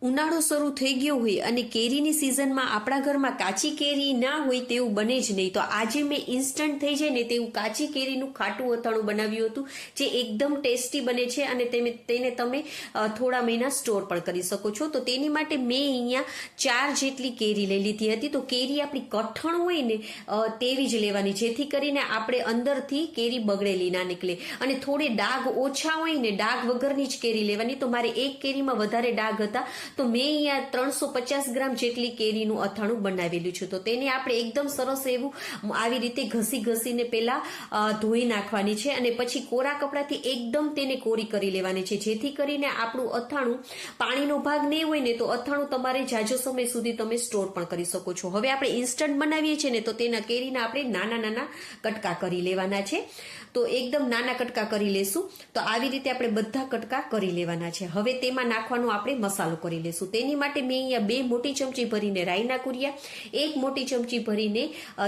ઉનાળો શરૂ થઈ ગયો હોય અને કેરીની સિઝનમાં આપણા ઘરમાં કાચી કેરી ના હોય તેવું બને જ નહીં. તો આજે મેં ઇન્સ્ટન્ટ થઈ જાય ને તેવું કાચી કેરીનું ખાટું અથાણું બનાવ્યું હતું, જે એકદમ ટેસ્ટી બને છે અને તેને તમે થોડા મહિના સ્ટોર પણ કરી શકો છો. તો તેની માટે મેં અહીંયા 4 જેટલી કેરી લઈ લીધી હતી. તો કેરી આપણી કઠણ હોય ને તેવી જ લેવાની, જેથી કરીને આપણે અંદરથી કેરી બગડેલી ના નીકળે. અને થોડે ડાઘ ઓછા હોય ને, ડાઘ વગરની જ કેરી લેવાની. તો મારે એક કેરીમાં વધારે ડાઘ હતા, તો મેં અહીંયા 350 ગ્રામ જેટલી કેરીનું અથાણું બનાવેલું છે. તો તેને આપણે એકદમ સરસ એવું આવી રીતે ઘસીને પહેલા ધોઈ નાખવાની છે અને પછી કોરા કપડાથી એકદમ તેને કોરી કરી લેવાની છે, જેથી કરીને આપણું અથાણું પાણીનો ભાગ નહીં હોય ને તો અથાણું તમારે જાજો સમય સુધી તમે સ્ટોર પણ કરી શકો છો. હવે આપણે ઇન્સ્ટન્ટ બનાવીએ છીએ ને, તો તેના કેરીના આપણે નાના કટકા કરી લેવાના છે. તો એકદમ નાના કટકા કરી લેશું. તો આવી રીતે આપણે બધા કટકા કરી લેવાના છે. હવે તેમાં નાખવાનો આપણે મસાલો કરી લેશું. તેની માટે મેં અહીંયા 2 મોટી ચમચી ભરીને રાઈના કુરિયા, 1 મોટી ચમચી ભરીને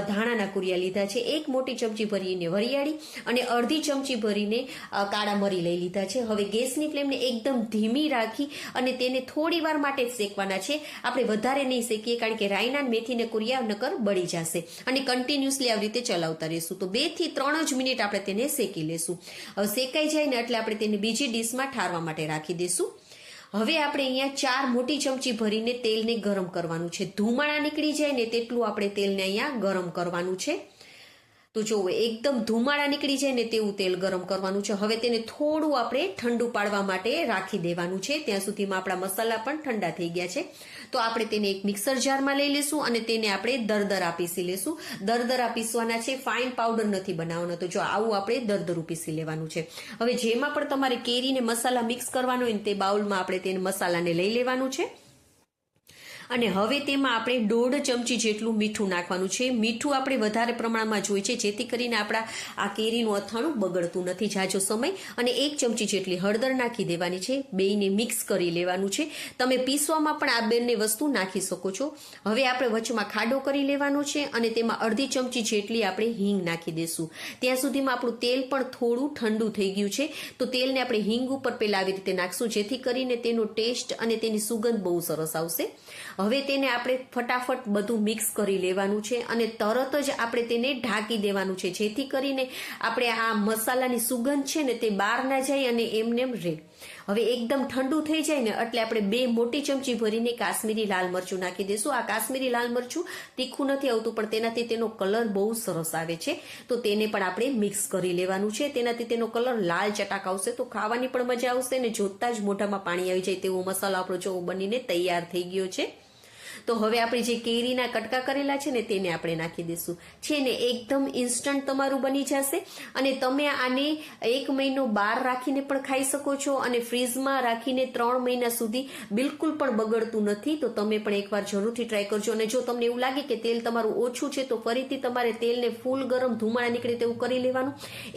ધાણાના કુરિયા લીધા છે, 1 મોટી ચમચી ભરીને વરિયાળી અને અડધી ચમચી ભરીને કાળા મરી લઈ લીધા છે. હવે ગેસની ફ્લેમને એકદમ ધીમી રાખી અને તેને થોડી વાર માટે શેકવાના છે. આપણે વધારે નહીં શેકીએ, કારણ કે રાઈના મેથીને કુરિયા નકર બળી જશે. અને કન્ટિન્યુઅસલી આવી રીતે ચલાવતા રહીશું. તો 2 થી 3 જ મિનિટ આપણે તેને શેકી લેશું. હવે શેકાઈ જાય ને એટલે આપણે તેને બીજી ડીશમાં ઠારવા માટે રાખી દઈશું. હવે આપણે અહીંયા 4 મોટી ચમચી ભરીને તેલને ગરમ કરવાનું છે. ધુમાડા નીકળી જાય ને તેટલું આપણે તેલને અહીંયા ગરમ કરવાનું છે. તો જુઓ, એકદમ ધુમાડા નીકળી જાય ને તેવું તેલ ગરમ કરવાનું છે. હવે તેને થોડું આપણે ઠંડુ પાડવા માટે રાખી દેવાનું છે. ત્યાં સુધીમાં આપણા મસાલા પણ ઠંડા થઈ ગયા છે. તો આપણે તેને એક મિક્સર જારમાં લઈ લેશું અને તેને આપણે દરદરા પીસી લેશું. દરદરા પીસવાના છે, ફાઇન પાવડર નથી બનાવવાનો. તો જો આવું આપણે દરદરું પીસી લેવાનું છે. હવે જેમાં પણ તમારે કેરીને મસાલા મિક્સ કરવાનો હોય ને તે બાઉલમાં આપણે તેને મસાલાને લઈ લેવાનું છે. અને હવે તેમાં આપણે 1.5 ચમચી જેટલું મીઠું નાખવાનું છે. મીઠું આપણે વધારે પ્રમાણમાં જોઈએ છે, જેથી કરીને આપણા આ કેરીનું અથાણું બગડતું નથી જાજો સમય. અને 1 ચમચી જેટલી હળદર નાખી દેવાની છે. બેયને મિક્સ કરી લેવાનું છે. તમે પીસવામાં પણ આ બંને વસ્તુ નાખી શકો છો. હવે આપણે વચમાં ખાડો કરી લેવાનો છે અને તેમાં અડધી ચમચી જેટલી આપણે હિંગ નાખી દેશું. ત્યાં સુધીમાં આપણું તેલ પણ થોડું ઠંડુ થઈ ગયું છે. તો તેલને આપણે હિંગ ઉપર પહેલા આવી રીતે નાખશું, જેથી કરીને તેનો ટેસ્ટ અને તેની સુગંધ બહુ સરસ આવશે. હવે તેને આપણે ફટાફટ બધું મિક્સ કરી લેવાનું છે અને તરત જ આપણે તેને ઢાંકી દેવાનું છે, જેથી કરીને આપણે આ મસાલાની સુગંધ છે ને તે બહાર ના જાય અને એમનેમ રહે. હવે એકદમ ઠંડુ થઈ જાય ને એટલે આપણે 2 મોટી ચમચી ભરીને કાશ્મીરી લાલ મરચું નાખી દઈશું. આ કાશ્મીરી લાલ મરચું તીખું નથી આવતું, પણ તેનાથી તેનો કલર બહુ સરસ આવે છે. તો તેને પણ આપણે મિક્સ કરી લેવાનું છે. તેનાથી તેનો કલર લાલ ચટાક આવશે, તો ખાવાની પણ મજા આવશે ને જોતા જ મોઢામાં પાણી આવી જાય તેવો મસાલો આપણો જો બનીને તૈયાર થઈ ગયો છે. તો હવે આપણે જે કેરીના કટકા કરેલા છે ને તેને આપણે નાખી દઈશું. છે ને એકદમ ઇન્સ્ટન્ટ તમારું બની જશે. અને તમે આને 1 મહિનો બહાર રાખીને પણ ખાઈ શકો છો અને ફ્રીઝમાં રાખીને 3 મહિના સુધી બિલકુલ પણ બગડતું નથી. તો તમે પણ એકવાર જરૂરથી ટ્રાય કરજો. અને જો તમને એવું લાગે કે તેલ તમારું ઓછું છે તો ફરીથી તમારે તેલને ફૂલ ગરમ ધુમાડા નીકળે તેવું કરી લેવાનું.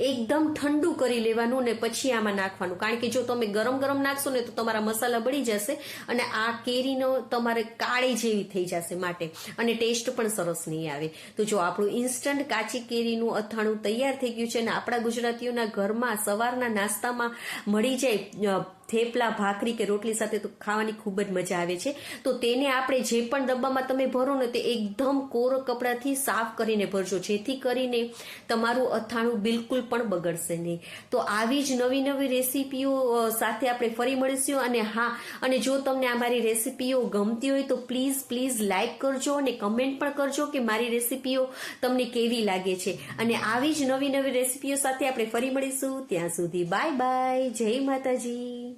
એકદમ ઠંડુ કરી લેવાનું ને પછી આમાં નાખવાનું, કારણ કે જો તમે ગરમ નાખશો ને તો તમારા મસાલા બળી જશે અને આ કેરીનો તમારે કાળી જેવી થઈ જશે માટે, અને ટેસ્ટ પણ સરસ નહીં આવે. તો જો આપણું ઇન્સ્ટન્ટ કાચી કેરીનું અથાણું તૈયાર થઈ ગયું છે અને આપણા ગુજરાતીઓના ઘરમાં સવારના નાસ્તામાં મળી જાય થેપલા, ભાખરી કે રોટલી સાથે તો ખાવાની ખૂબ જ મજા આવે છે. તો તેને આપણે જે પણ ડબ્બામાં તમે ભરો ને તે એકદમ કોરો કપડાથી સાફ કરીને ભરજો, જેથી કરીને તમારું અથાણું બિલકુલ પણ બગડશે નહીં. તો આવી જ નવી રેસીપીઓ સાથે આપણે ફરી મળીશું. અને હા, અને જો તમને આ મારી રેસીપીઓ ગમતી હોય તો પ્લીઝ લાઈક કરજો અને કમેન્ટ પણ કરજો કે મારી રેસીપીઓ તમને કેવી લાગે છે. અને આવી જ નવી રેસીપીઓ સાથે આપણે ફરી મળીશું. ત્યાં સુધી બાય, જય માતાજી.